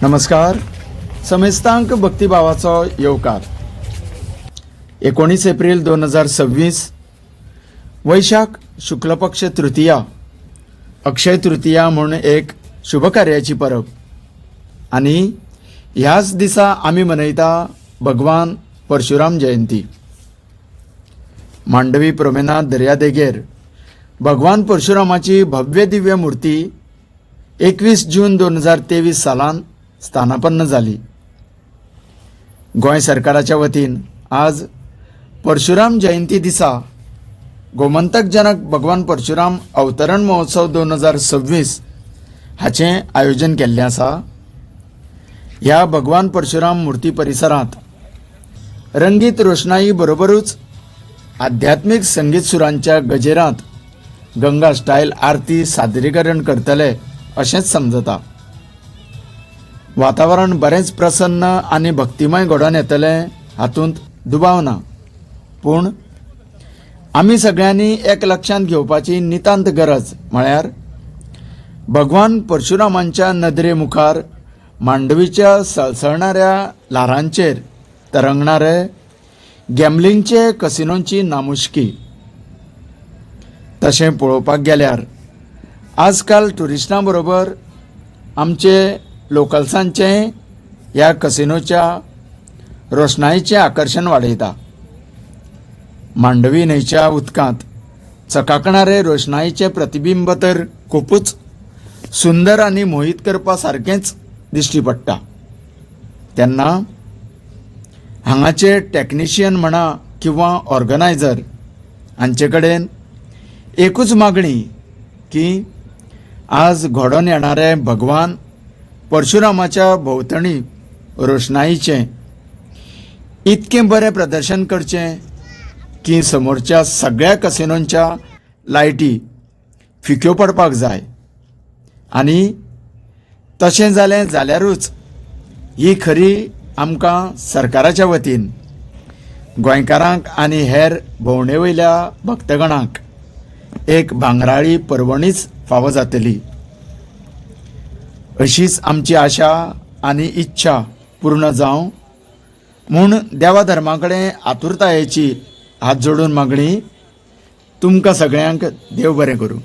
नमस्कार. समेस्तांक भक्तिभावाचो येवकार. 19 एप्रिल 2026 वैशाख शुक्ल पक्ष तृतीया, अक्षय तृतीया म्हणून एक शुभ कार्याची परब. आणि ह्याच दिसा आम्ही मनयता भगवान परशुराम जयंती. मांडवी प्रोमेनाद दर्यादेगेर भगवान परशुरामाची भव्य दिव्य मूर्ती 21 जून 2023 सालान स्थानापन्न झाली. गोंय सरकाराच्या वतीन आज परशुराम जयंती दिसा गोमंतक जनक भगवान परशुराम अवतरण महोत्सव 2026 हाचें आयोजन केल्लें आसा. ह्या भगवान परशुराम मूर्ती परिसरांत रंगीत रोशनाई बरोबरूच आध्यात्मिक संगीत सुरांच्या गजेरांत गंगा स्टायल आरती सादरीकरण करतले अशेंच समजता. वातावरण बरेंच प्रसन्न आनी भक्तिमय घडोवन येतलें हातूंत दुबाव ना. पूण आमी सगळ्यांनी एक लक्षांत घेवपाची नितांत गरज म्हळ्यार भगवान परशुरामांच्या नदरे मुखार मांडवीच्या सळसळणाऱ्या ल्हारांचेर तरंगणारे गॅमलिंगचे कसिनोंची नामुश्की. तशें पळोवपाक गेल्यार आजकाल टुरिस्टां बरोबर आमचे लोकल्सांचें ह्या कसिनोच्या रोशनायेचें आकर्शण वाडयता. मांडवी न्हंयच्या उदकांत चकाकणारे रोशनायेचें प्रतिबिंब तर खूबच सुंदर आनी मोहीत करपा सारकेंच दिश्टी पडटा. तेन्ना हांगाचे टॅक्निशियन म्हणा किंवा ऑर्गनायझर हांचे कडेन एकूच मागणी की आज घडोवन येणारे भगवान परशुरामाच्या भोंवतणी रोशनायेचें इतकें बरें प्रदर्शन करचें की समोरच्या सगळ्या कसिनोंच्या लायटी फिक्यो पडपाक जाय. आनी तशें जालें जाल्यारूच ही खरी आमकां सरकाराच्या वतीन गोंयकारांक आनी हेर भोंवडेवयल्या भक्तगणांक एक भांगराळी पर्वणीच फावो जातली अशीच आमची आशा आनी इच्छा पूर्ण जावं म्हूण देवा धर्मा कडेन आतुरतायेची हात जोडून मागणी. तुमकां सगळ्यांक देव बरें करूं.